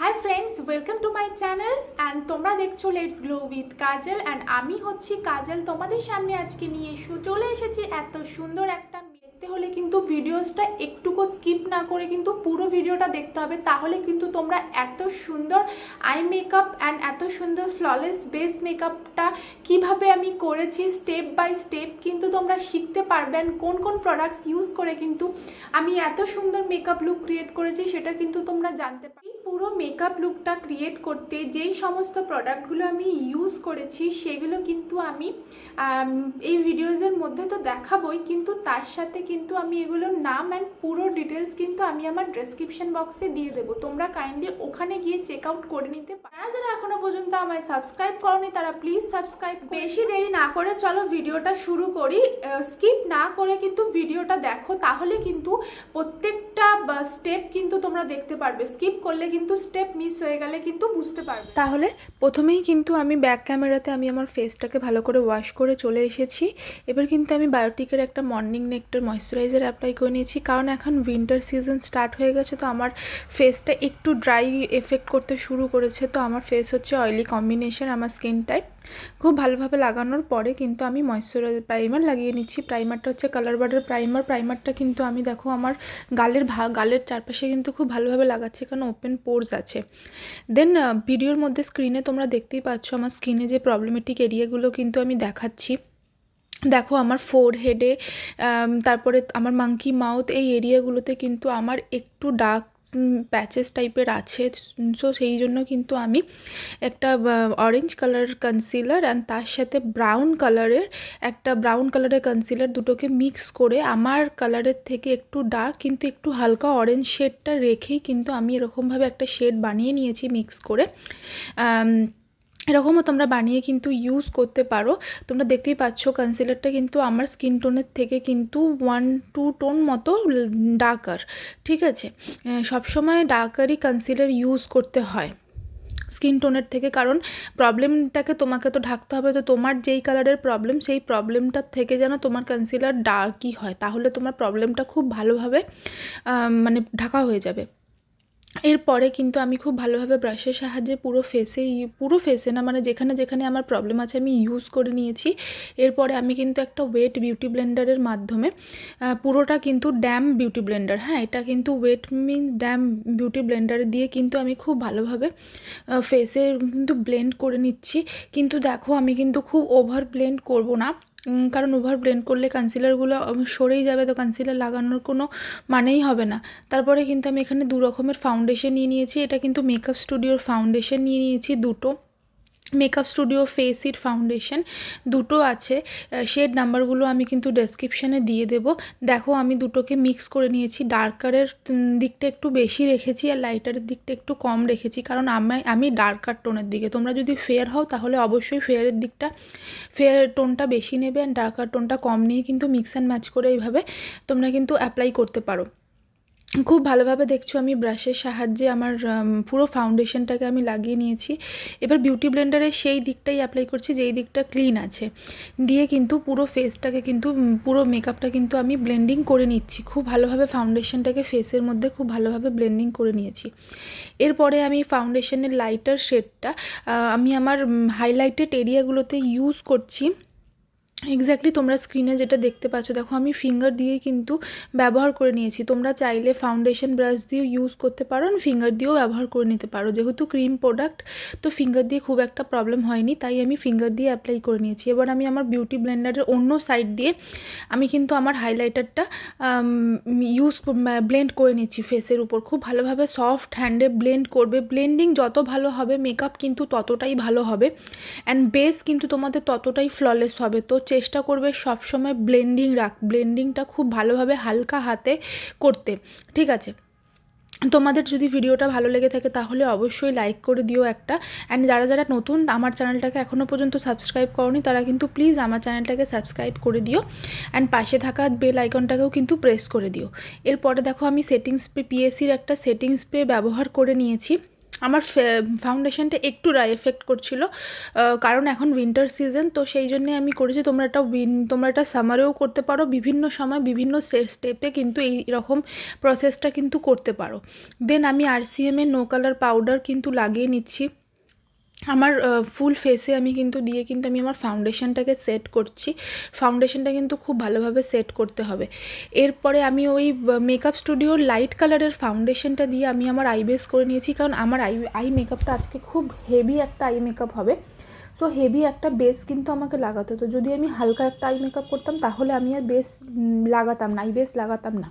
Hi friends, welcome to my channels and তোমরা দেখছো let's glow with Kajal and আমি হচ্ছি কাজল। তোমাদের সামনে আজকে নিয়ে চলে এসেছি এত সুন্দর একটা দেখতে হলে কিন্তু ভিডিওসটা একটুকু স্কিপ না করে কিন্তু পুরো ভিডিওটা দেখতে হবে, তাহলে কিন্তু তোমরা এত সুন্দর আই মেকআপ অ্যান্ড এত সুন্দর ফ্ললেস বেস মেকআপটা কিভাবে আমি করেছি স্টেপ বাই স্টেপ কিন্তু তোমরা শিখতে পারবেন। কোন কোন প্রোডাক্টস ইউজ করে কিন্তু আমি এত সুন্দর মেকআপ লুক ক্রিয়েট করেছি সেটা কিন্তু তোমরা জানতে পারবে। পুরো মেকআপ লুকটা ক্রিয়েট করতে যেই সমস্ত প্রোডাক্টগুলো আমি ইউজ করেছি সেগুলো কিন্তু আমি এই ভিডিওসের মধ্যে তো দেখাবই, কিন্তু তার সাথে কিন্তু আমি এগুলোর নাম অ্যান্ড পুরো ডিটেলস কিন্তু আমি আমার ডেসক্রিপশন বক্সে দিয়ে দেবো। তোমরা কাইন্ডলি ওখানে গিয়ে চেক আউট করে নিতে পারো। যারা এখনো পর্যন্ত আমায় সাবস্ক্রাইব করোনি তারা প্লিজ সাবস্ক্রাইব। বেশি দেরি না করে চলো ভিডিওটা শুরু করি। স্কিপ না করে কিন্তু ভিডিওটা দেখো, তাহলে কিন্তু প্রত্যেকটা স্টেপ কিন্তু তোমরা দেখতে পারবে। স্কিপ করলে কিন্তু স্টেপ মিস হয়ে গেলে কিন্তু বুঝতে পারবে। তাহলে প্রথমেই কিন্তু আমি ব্যাক ক্যামেরাতে আমি আমার ফেসটাকে ভালো করে ওয়াশ করে চলে এসেছি। এবার কিন্তু আমি বায়োটিকের একটা মর্নিং নেক্টার ময়েশ্চারাইজার অ্যাপ্লাই করে নিয়েছি, কারণ এখন উইন্টার সিজন স্টার্ট হয়ে গেছে, তো আমার ফেসটা একটু ড্রাই এফেক্ট করতে শুরু করেছে। তো আমার ফেস হচ্ছে অয়েলি কম্বিনেশন, আমার স্কিন টাইপ খুব ভালোভাবে লাগানোর পরে কিন্তু আমি ময়েশ্চারাইজার প্রাইমার লাগিয়ে নিচ্ছি। প্রাইমারটা হচ্ছে কালারবারের প্রাইমারটা কিন্তু আমি দেখো আমার গালের চারপাশে কিন্তু খুব ভালোভাবে লাগাচ্ছি, কারণ ওপেন পোরস আছে। দেন ভিডিওর মধ্যে স্ক্রিনে তোমরা দেখতেই পাচ্ছ আমার স্কিনে যে প্রবলেমেটিক এরিয়াগুলো কিন্তু আমি দেখাচ্ছি। দেখো আমার ফোরহেডে, তারপরে আমার মাঙ্কি মাউথ, এই এরিয়াগুলোতে কিন্তু আমার একটু ডার্ক প্যাচেস টাইপের আছে। সো সেই জন্য কিন্তু আমি একটা অরেঞ্জ কালার কনসিলার অ্যান্ড তার সাথে ব্রাউন কালারের কনসিলার দুটোকে মিক্স করে আমার কালারের থেকে একটু ডার্ক কিন্তু একটু হালকা অরেঞ্জ শেডটা রেখেই কিন্তু আমি এরকমভাবে একটা শেড বানিয়ে নিয়েছি মিক্স করে। এরকমও তোমরা বানিয়ে কিন্তু ইউজ করতে পারো। তোমরা দেখতেই পাচ্ছ কনসিলারটা কিন্তু আমার স্কিন টোনের থেকে কিন্তু 1-2 টোন মতো ডার্কার। ঠিক আছে, সবসময় ডার্কারই কনসিলার ইউজ করতে হয় স্কিন টোনের থেকে, কারণ প্রবলেমটাকে তোমাকে তো ঢাকতে হবে। তো তোমার যেই কালারের প্রবলেম সেই প্রবলেমটার থেকে যেন তোমার কনসিলার ডার্কই হয়, তাহলে তোমার প্রবলেমটা খুব ভালোভাবে মানে ঢাকা হয়ে যাবে। এরপরে কিন্তু আমি খুব ভালোভাবে ব্রাশের সাহায্যে পুরো ফেসে না, মানে যেখানে যেখানে আমার প্রবলেম আছে আমি ইউজ করে নিয়েছি। এরপরে আমি কিন্তু একটা ওয়েট বিউটি ব্লেন্ডারের মাধ্যমে পুরোটা কিন্তু ড্যাম বিউটি ব্লেন্ডার, হ্যাঁ এটা কিন্তু wait means damn beauty blender দিয়ে কিন্তু আমি খুব ভালোভাবে ফেসে কিন্তু ব্লেন্ড করে নিচ্ছি। কিন্তু দেখো আমি কিন্তু খুব ওভার ব্লেন্ড করব না, কারণ ওভার ব্লেন্ড করলে কনসিলারগুলো সরেই যাবে, তো কনসিলার লাগানোর কোনো মানেই হবে না। তারপরে কিন্তু আমি এখানে 2 রকমের ফাউন্ডেশন নিয়ে নিয়েছি। এটা কিন্তু মেকআপ স্টুডিওর ফাউন্ডেশন নিয়ে নিয়েছি দুটো। মেকআপ স্টুডিও ফেসির ফাউন্ডেশন দুটো আছে, শেড নাম্বারগুলো আমি কিন্তু ডেসক্রিপশানে দিয়ে দেব। দেখো আমি দুটোকে মিক্স করে নিয়েছি। ডার্কারের দিকটা একটু বেশি রেখেছি আর লাইটারের দিকটা একটু কম রেখেছি, কারণ আমি ডার্কার টোনের দিকে। তোমরা যদি ফেয়ার হও তাহলে অবশ্যই ফেয়ার টোনটা বেশি নেবে অ্যান্ড ডার্কার টোনটা কম নিয়ে কিন্তু মিক্স অ্যান্ড ম্যাচ করে এইভাবে তোমরা কিন্তু অ্যাপ্লাই করতে পারো। খুব ভালোভাবে দেখছো আমি ব্রাশের সাহায্যে আমার পুরো ফাউন্ডেশনটাকে আমি লাগিয়ে নিয়েছি। এবার বিউটি ব্লেন্ডারের সেই দিকটাই অ্যাপ্লাই করছি যেই দিকটা ক্লিন আছে, দিয়ে কিন্তু পুরো ফেসটাকে কিন্তু পুরো মেকআপটা কিন্তু আমি ব্লেন্ডিং করে নিচ্ছি। খুব ভালোভাবে ফাউন্ডেশনটাকে ফেসের মধ্যে খুব ভালোভাবে ব্লেন্ডিং করে নিয়েছি। এরপরে আমি ফাউন্ডেশনের লাইটার শেডটা আমি আমার হাইলাইটেড এরিয়াগুলোতে ইউজ করছি। এক্স্যাক্টলি তোমরা স্ক্রিনে যেটা দেখতে পাচ্ছ, দেখো আমি ফিঙ্গার দিয়েই কিন্তু ব্যবহার করে নিয়েছি। তোমরা চাইলে ফাউন্ডেশন ব্রাশ দিয়েও ইউজ করতে পারো, ফিঙ্গার দিয়েও ব্যবহার করে নিতে পারো। যেহেতু ক্রিম প্রোডাক্ট তো ফিঙ্গার দিয়ে খুব একটা প্রবলেম হয়নি, তাই আমি ফিঙ্গার দিয়ে অ্যাপ্লাই করে নিয়েছি। এবার আমি আমার বিউটি ব্লেন্ডারের অন্য সাইড দিয়ে আমি কিন্তু আমার হাইলাইটারটা ব্লেন্ড করে নিচ্ছি ফেসের উপর। খুব ভালোভাবে সফট হ্যান্ডে ব্লেন্ড করবে। ব্লেন্ডিং যত ভালো হবে মেকআপ কিন্তু ততটাই ভালো হবে অ্যান্ড বেস কিন্তু তোমাদের ততটাই ফ্ললেস হবে। তো চেষ্টা করবে সবসময় ব্লেন্ডিংটা খুব ভালোভাবে হালকা হাতে করতে, ঠিক আছে। তোমাদের যদি ভিডিওটা ভালো লেগে থাকে তাহলে অবশ্যই লাইক করে দিও একটা। অ্যান্ড যারা নতুন আমার চ্যানেলটাকে এখনও পর্যন্ত সাবস্ক্রাইব করনি তারা কিন্তু প্লিজ আমার চ্যানেলটাকে সাবস্ক্রাইব করে দিও অ্যান্ড পাশে থাকা বেল আইকনটাকেও কিন্তু প্রেস করে দিও। এরপরে দেখো আমি সেটিং স্প্রে পিএসির একটা সেটিং স্প্রে ব্যবহার করে নিয়েছি। আমার ফাউন্ডেশনটা একটু ড্রাই এফেক্ট করছিল, কারণ এখন উইন্টার সিজন, তো সেই জন্যে আমি করেছি। তোমরা এটা সামারেও করতে পারো, বিভিন্ন সময় বিভিন্ন স্টেপে কিন্তু এই রকম প্রসেসটা কিন্তু করতে পারো। দেন আমি আরসিএমের নো কালার পাউডার কিন্তু লাগিয়ে নিচ্ছি আমার ফুল ফেসে। আমি কিন্তু দিয়ে কিন্তু আমি আমার ফাউন্ডেশনটাকে সেট করছি। ফাউন্ডেশনটা কিন্তু খুব ভালোভাবে সেট করতে হবে। এরপরে আমি ওই মেকআপ স্টুডিওর লাইট কালারের ফাউন্ডেশনটা দিয়ে আমি আমার আই বেস করে নিয়েছি, কারণ আমার আই মেকআপটা আজকে খুব হেভি একটা আই মেকআপ হবে। সো হেভি একটা বেস কিন্তু আমাকে লাগাতে হতো। যদি আমি হালকা একটা আই মেকআপ করতাম তাহলে আমি আর বেস লাগাতাম না, আই বেস লাগাতাম না।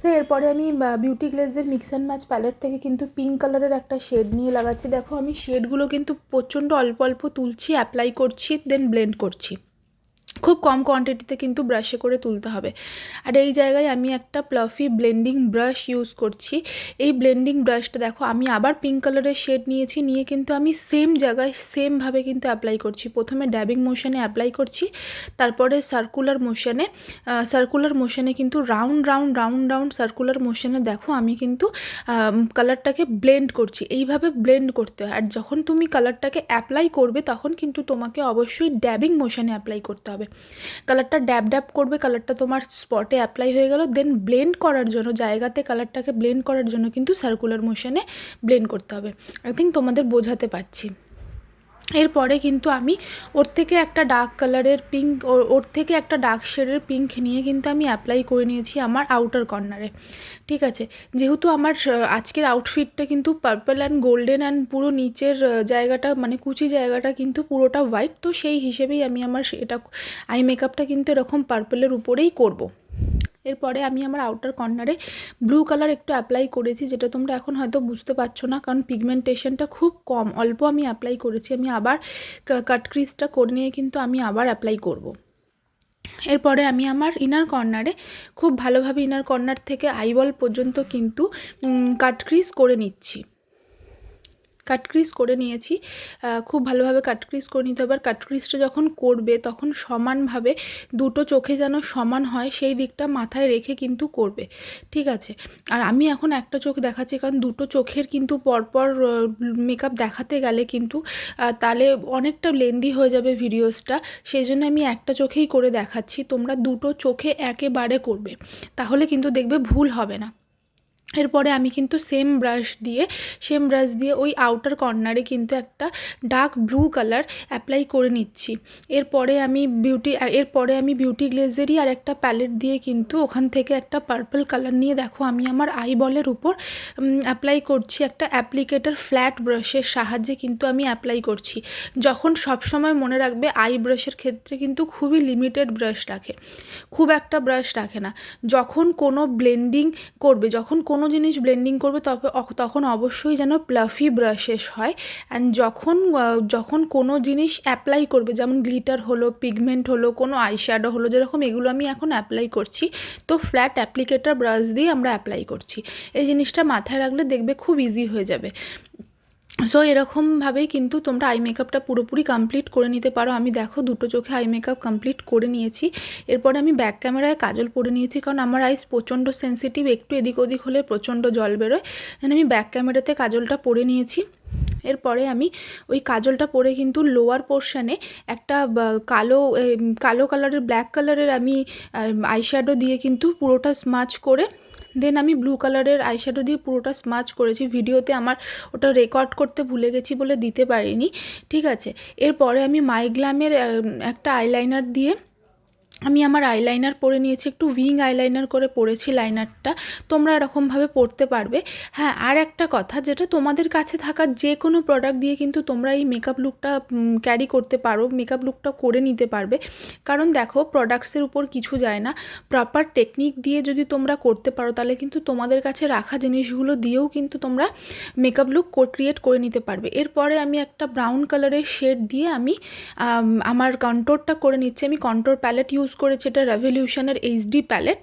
তো এরপরে আমি বিউটি গ্লেজের মিক্স অ্যান্ড ম্যাচ প্যালেট থেকে কিন্তু পিঙ্ক কালারের একটা শেড নিয়ে লাগাচ্ছি। দেখো আমি শেডগুলো কিন্তু প্রচণ্ড অল্প অল্প তুলছি, অ্যাপ্লাই করছি, দেন ব্লেন্ড করছি। খুব কম কোয়ান্টিটিতে কিন্তু ব্রাশে করে তুলতে হবে। আর এই জায়গায় আমি একটা প্লাফি ব্লেন্ডিং ব্রাশ ইউজ করছি। এই ব্লেন্ডিং ব্রাশটা দেখো আমি আবার পিঙ্ক কালারের শেড নিয়েছি, নিয়ে কিন্তু আমি সেম জায়গায় সেমভাবে কিন্তু অ্যাপ্লাই করছি। প্রথমে ড্যাবিং মোশনে অ্যাপ্লাই করছি, তারপরে সার্কুলার মোশনে কিন্তু রাউন্ড সার্কুলার মোশনে দেখো আমি কিন্তু কালারটাকে ব্লেন্ড করছি। এইভাবে ব্লেন্ড করতে হয়। আর যখন তুমি কালারটাকে অ্যাপ্লাই করবে তখন কিন্তু তোমাকে অবশ্যই ড্যাবিং মোশনে অ্যাপ্লাই করতে হবে। কালারটা ড্যাব করবে, কালারটা তোমার স্পটে অ্যাপ্লাই হয়ে গেল। দেন ব্লেন্ড করার জন্য জায়গাতে কালারটাকে ব্লেন্ড করার জন্য কিন্তু সার্কুলার মোশনে ব্লেন্ড করতে হবে। আই থিঙ্ক তোমাদের বোঝাতে পারছি। এরপরে কিন্তু আমি ওর থেকে একটা ডার্ক কালারের পিঙ্ক, ওর থেকে একটা ডার্ক শেডের পিঙ্ক নিয়ে কিন্তু আমি অ্যাপ্লাই করে নিয়েছি আমার আউটার কর্নারে। ঠিক আছে, যেহেতু আমার আজকের আউটফিটটা কিন্তু পার্পল অ্যান্ড গোল্ডেন অ্যান্ড পুরো নিচের জায়গাটা মানে কুচি জায়গাটা কিন্তু পুরোটা হোয়াইট, তো সেই হিসেবেই আমি আমার এটা আই মেকআপটা কিন্তু এরকম পার্পলের উপরেই করব। এরপরে আমি আমার আউটার কর্নারে ব্লু কালার একটু অ্যাপ্লাই করেছি, যেটা তোমরা এখন হয়তো বুঝতে পারছো না, কারণ পিগমেন্টেশনটা খুব কম, অল্প আমি অ্যাপ্লাই করেছি। আমি আবার কাট ক্রিজটা করে নিয়ে কিন্তু আমি আবার অ্যাপ্লাই করব। এরপরে আমি আমার ইনার কর্নারে খুব ভালোভাবে ইনার কর্নার থেকে আইবল পর্যন্ত কিন্তু কাট ক্রিজ করে নিচ্ছি। কাট ক্রিজ করে নিয়েছি, খুব ভালোভাবে কাট ক্রিজ করে নিতে হবে। আর কাট ক্রিজটা যখন করবে তখন সমানভাবে দুটো চোখে যেন সমান হয় সেই দিকটা মাথায় রেখে কিন্তু করবে। ঠিক আছে, আর আমি এখন একটা চোখ দেখাচ্ছি, কারণ দুটো চোখের কিন্তু পরপর মেকআপ দেখাতে গেলে কিন্তু তাহলে অনেকটা লেন্দি হয়ে যাবে ভিডিওসটা, সেই জন্য আমি একটা চোখেই করে দেখাচ্ছি। তোমরা দুটো চোখে একেবারে করবে, তাহলে কিন্তু দেখবে ভুল হবে না। এরপরে আমি কিন্তু সেম ব্রাশ দিয়ে ওই আউটার কর্নারে কিন্তু একটা ডার্ক ব্লু কালার অ্যাপ্লাই করে নিচ্ছি। এরপরে আমি বিউটি গ্লেজেরই আর একটা প্যালেট দিয়ে কিন্তু ওখান থেকে একটা পার্পল কালার নিয়ে দেখো আমি আমার আইবলের উপর অ্যাপ্লাই করছি। একটা অ্যাপ্লিকেটার ফ্ল্যাট ব্রাশের সাহায্যে কিন্তু আমি অ্যাপ্লাই করছি। যখন সবসময় মনে রাখবে আই ব্রাশের ক্ষেত্রে কিন্তু খুবই লিমিটেড ব্রাশ রাখে, খুব একটা ব্রাশ রাখে না। যখন কোনো জিনিস ব্লেন্ডিং করবে তখন অবশ্যই যেন প্লাফি ব্রাশেস হয়। অ্যান্ড যখন কোনো জিনিস অ্যাপ্লাই করবে, যেমন গ্লিটার হলো, পিগমেন্ট হলো, কোনো আইশ্যাডো হলো, যেরকম এগুলো আমি এখন অ্যাপ্লাই করছি, তো ফ্ল্যাট অ্যাপ্লিকেটার ব্রাশ দিয়ে আমরা অ্যাপ্লাই করছি। এই জিনিসটা মাথায় রাখলে দেখবে খুব ইজি হয়ে যাবে। সো এরকমভাবেই কিন্তু তোমরা আই মেকআপটা পুরোপুরি কমপ্লিট করে নিতে পারো। আমি দেখো দুটো চোখে আই মেকআপ কমপ্লিট করে নিয়েছি। এরপরে আমি ব্যাক ক্যামেরায় কাজল পরে নিয়েছি, কারণ আমার আইস প্রচণ্ড সেন্সিটিভ, একটু এদিক ওদিক হলে প্রচণ্ড জল বেরোয়। আমি ব্যাক ক্যামেরাতে কাজলটা পরে নিয়েছি। এরপরে আমি ওই কাজলটা পরে কিন্তু লোয়ার পোর্শনে একটা কালো কালারের ব্ল্যাক কালারের আমি আইশ্যাডো দিয়ে কিন্তু পুরোটা স্মাচ করে, দেন আমি ব্লু কালারের আইশ্যাডো দিয়ে পুরোটা স্মাচ করেছি। ভিডিওতে আমার ওটা রেকর্ড করতে ভুলে গেছি বলে দিতে পারিনি। ঠিক আছে, এরপরে আমি মাইগ্লামের একটা আইলাইনার দিয়ে আমি আমার আইলাইনার পরে নিয়েছি, একটু উইং আইলাইনার করে পরেছি লাইনারটা। তোমরা এরকমভাবে পরতে পারবে। হ্যাঁ, আর একটা কথা, যেটা তোমাদের কাছে থাকা যে কোনো প্রোডাক্ট দিয়ে কিন্তু তোমরা এই মেকআপ লুকটা ক্যারি করতে পারো, মেকআপ লুকটা করে নিতে পারবে। কারণ দেখো প্রোডাক্টসের উপর কিছু যায় না, প্রপার টেকনিক দিয়ে যদি তোমরা করতে পারো তাহলে কিন্তু তোমাদের কাছে রাখা জিনিসগুলো দিয়েও কিন্তু তোমরা মেকআপ লুক ক্রিয়েট করে নিতে পারবে। এরপরে আমি একটা ব্রাউন কালারের শেড দিয়ে আমি আমার কন্ট্রোরটা করে নিচ্ছি। আমি কন্ট্রোর প্যালেট ইউজ করেছি, এটা রেভলিউশনের এইচডি প্যালেট।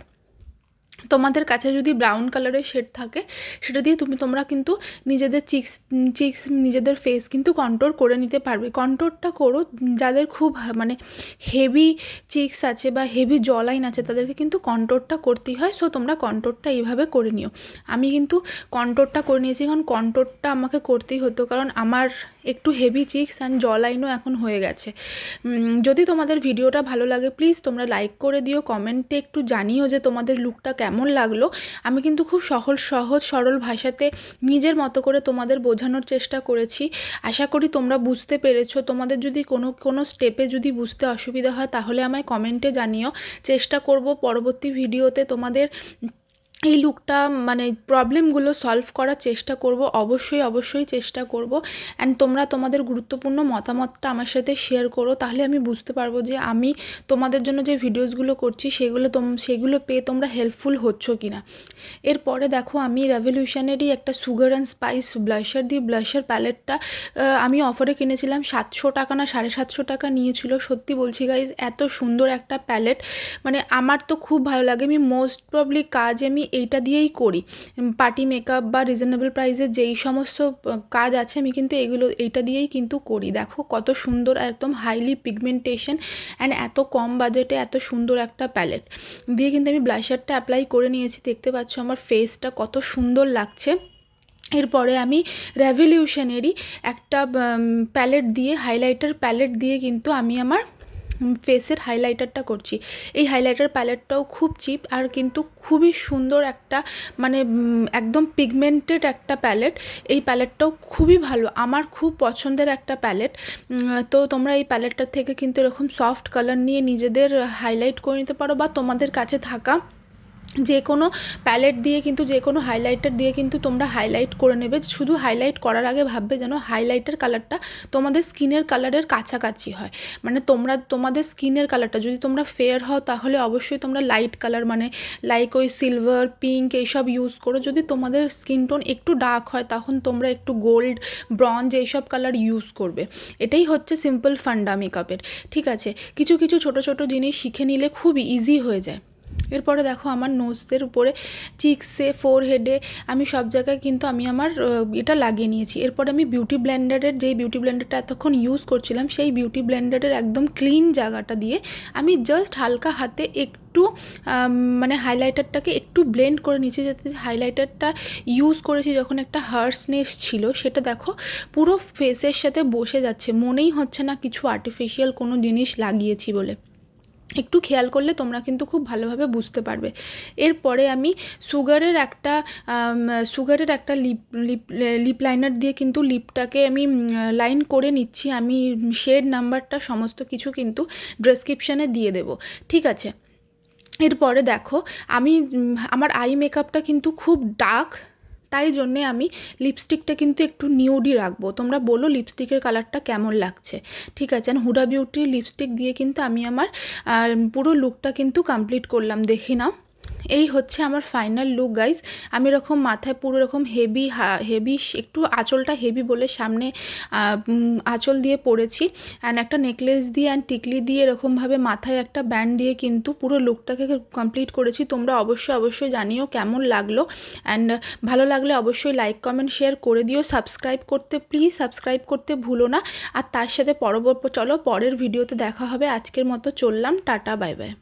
তোমাদের কাছে যদি ব্রাউন কালারের শেড থাকে সেটা দিয়ে তোমরা কিন্তু নিজেদের চিক্স নিজেদের ফেস কিন্তু কন্ট্রোল করে নিতে পারবে। কন্ট্রোলটা করো যাদের খুব মানে হেভি চিক্স আছে বা হেভি জ লাইন আছে, তাদেরকে কিন্তু কন্ট্রোলটা করতেই হয়। সো তোমরা কন্ট্রোলটা এইভাবে করে নিও। আমি কিন্তু কন্ট্রোলটা করে নিয়েছি, কারণ কন্ট্রোলটা আমাকে করতেই হতো, কারণ আমার একটু হেভি চিক্স অ্যান্ড জ লাইনও এখন হয়ে গেছে। যদি তোমাদের ভিডিওটা ভালো লাগে প্লিজ তোমরা লাইক করে দিও, কমেন্টে একটু জানিও যে তোমাদের লুকটা কেমন লাগলো। আমি কিন্তু খুব সহজ সরল ভাষাতে নিজের মতো করে তোমাদের বোঝানোর চেষ্টা করেছি। আশা করি তোমরা বুঝতে পেরেছো। তোমাদের যদি কোনো স্টেপে যদি বুঝতে অসুবিধা হয় তাহলে আমায় কমেন্টে জানিও। চেষ্টা করব পরবর্তী ভিডিওতে তোমাদের এই লুকটা মানে প্রবলেমগুলো সলভ করার চেষ্টা করব, অবশ্যই চেষ্টা করব। অ্যান্ড তোমরা তোমাদের গুরুত্বপূর্ণ মতামতটা আমার সাথে শেয়ার করো, তাহলে আমি বুঝতে পারবো যে আমি তোমাদের জন্য যে ভিডিওসগুলো করছি সেগুলো পেয়ে তোমরা হেল্পফুল হচ্ছ কি না। এরপরে দেখো আমি রেভলিউশনেরই একটা সুগার অ্যান্ড স্পাইস ব্লাশার দিয়ে ব্লাশার প্যালেটটা আমি অফারে কিনেছিলাম। 700 টাকা না 750 টাকা নিয়েছিল। সত্যি বলছি গাইজ, এত সুন্দর একটা প্যালেট, মানে আমার তো খুব ভালো লাগে। আমি মোস্ট প্রবলি কাজ আমি এইটা দিয়েই করি, পার্টি মেকআপ বা রিজনেবল প্রাইসের যেই সমস্ত কাজ আছে আমি কিন্তু এইটা দিয়েই কিন্তু করি। দেখো কত সুন্দর, একদম হাইলি পিগমেন্টেশন অ্যান্ড এত কম বাজেটে এত সুন্দর একটা প্যালেট দিয়ে কিন্তু আমি ব্লাশারটা অ্যাপ্লাই করে নিয়েছি। দেখতে পাচ্ছ আমার ফেসটা কত সুন্দর লাগছে। এরপরে আমি রেভলিউশনেরই একটা হাইলাইটার প্যালেট দিয়ে কিন্তু আমি আমার ফেসের হাইলাইটারটা করছি। এই হাইলাইটার প্যালেটটাও খুব চিপ আর কিন্তু খুবই সুন্দর একটা মানে একদম পিগমেন্টেড একটা প্যালেট। এই প্যালেটটাও খুবই ভালো, আমার খুব পছন্দের একটা প্যালেট। তো তোমরা এই প্যালেটটার থেকে কিন্তু এরকম সফট কালার নিয়ে নিজেদের হাইলাইট করে নিতে পারো, বা তোমাদের কাছে থাকা যে কোনো প্যালেট দিয়ে কিন্তু যে কোনো হাইলাইটার দিয়ে কিন্তু তোমরা হাইলাইট করে নেবে। শুধু হাইলাইট করার আগে ভাববে যেন হাইলাইটার কালারটা তোমাদের স্কিনের কালারের কাছাকাছি হয়। মানে তোমাদের স্কিনের কালারটা, যদি তোমরা ফেয়ার হও তাহলে অবশ্যই তোমরা লাইট কালার মানে লাইক ওই সিলভার পিঙ্ক এইসব ইউজ করো। যদি তোমাদের স্কিন টোন একটু ডার্ক হয় তখন তোমরা একটু গোল্ড ব্রঞ্জ এইসব কালার ইউজ করবে। এটাই হচ্ছে সিম্পল ফান্ডা মেকআপের। ঠিক আছে, কিছু ছোট জিনিস শিখে নিলে খুবই ইজি হয়ে যায়। এরপরে দেখো আমার নোজের উপরে চিক্সে ফোরহেডে আমি সব জায়গায় কিন্তু আমি আমার এটা লাগিয়ে নিয়েছি। এরপরে আমি বিউটি ব্লেন্ডারের যেই বিউটি ব্লেন্ডারটা এতক্ষণ ইউজ করছিলাম সেই বিউটি ব্লেন্ডারের একদম ক্লিন জায়গাটা দিয়ে আমি জাস্ট হালকা হাতে একটু মানে হাইলাইটারটাকে একটু ব্লেন্ড করে নিয়েছি, যাতে হাইলাইটারটা ইউজ করেছি যখন একটা হার্সনেস ছিল সেটা দেখো পুরো ফেসের সাথে বসে যাচ্ছে, মনেই হচ্ছে না কিছু আর্টিফিশিয়াল কোনো জিনিস লাগিয়েছি বলে। একটু খেয়াল করলে তোমরা কিন্তু খুব ভালোভাবে বুঝতে পারবে। এরপরে আমি সুগারের একটা লিপ লাইনার দিয়ে কিন্তু লিপটাকে আমি লাইন করে নিচ্ছি। আমি শেড নাম্বারটা সমস্ত কিছু কিন্তু ডেসক্রিপশানে দিয়ে দেবো, ঠিক আছে। এরপরে দেখো আমি আমার আই মেকআপটা কিন্তু খুব ডার্ক, তাই জন্যে আমি লিপস্টিকটা কিন্তু একটু নিউডি রাখবো। তোমরা বলো লিপস্টিকের কালারটা কেমন লাগছে, ঠিক আছে। আর হুডা বিউটির লিপস্টিক দিয়ে কিন্তু আমি আমার পুরো লুকটা কিন্তু কমপ্লিট করলাম, দেখে নাও। এই হচ্ছে আমার ফাইনাল লুক গাইজ। আমি এরকম মাথায় পুরো এরকম হেভি একটু আঁচলটা হেভি বলে সামনে আঁচল দিয়ে পরেছি, অ্যান্ড একটা নেকলেস দিয়ে অ্যান্ড টিকলি দিয়ে এরকমভাবে মাথায় একটা ব্যান্ড দিয়ে কিন্তু পুরো লুকটাকে কমপ্লিট করেছি। তোমরা অবশ্যই জানিও কেমন লাগলো, অ্যান্ড ভালো লাগলে অবশ্যই লাইক কমেন্ট শেয়ার করে দিও। প্লিজ সাবস্ক্রাইব করতে ভুলো না। আর তার সাথে চলো পরের ভিডিওতে দেখা হবে। আজকের মতো চললাম, টাটা বাই বাই।